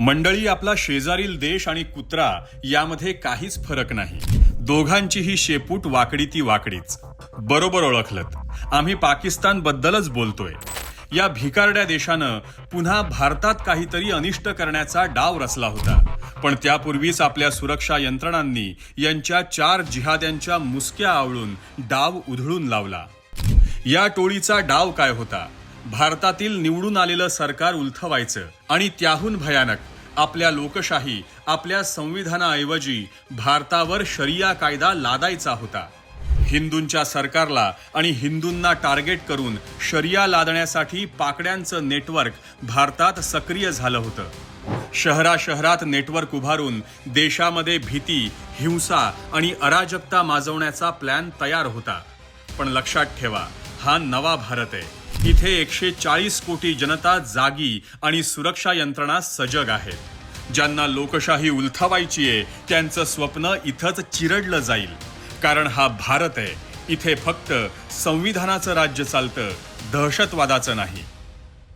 मंडळी, आपला शेजारील देश आणि कुत्रा यामध्ये काहीच फरक नाही. दोघांचीही शेपूट वाकडी ती वाकडीच. बरोबर ओळखलत, आम्ही पाकिस्तान बद्दलच बोलतोय. या भिकारड्या देशानं पुन्हा भारतात काहीतरी अनिष्ट करण्याचा डाव रचला होता. पण त्यापूर्वीच आपल्या सुरक्षा यंत्रणांनी यांच्या 4 जिहाद्यांच्या मुसक्या आवळून डाव उधळून लावला. या टोळीचा डाव काय होता? भारतातील निवडून आलेलं सरकार उलथवायचं आणि त्याहून भयानक आपल्या लोकशाही, आपल्या संविधानाऐवजी भारतावर शरिया कायदा लादायचा होता. हिंदूंच्या सरकारला आणि हिंदूंना टार्गेट करून शरिया लादण्यासाठी पाकड्यांचं नेटवर्क भारतात सक्रिय झालं होतं. शहरात नेटवर्क उभारून देशामध्ये भीती, हिंसा आणि अराजकता माजवण्याचा प्लॅन तयार होता. पण लक्षात ठेवा, हा नवा भारत आहे. इथे 140 कोटी जनता जागी आणि सुरक्षा यंत्रणा सजग आहेत. ज्यांना लोकशाही उलथवायची आहे त्यांचं स्वप्न इथंच चिरडलं जाईल. कारण हा भारत आहे. इथे फक्त संविधानाचं राज्य चालतं, दहशतवादाचं नाही.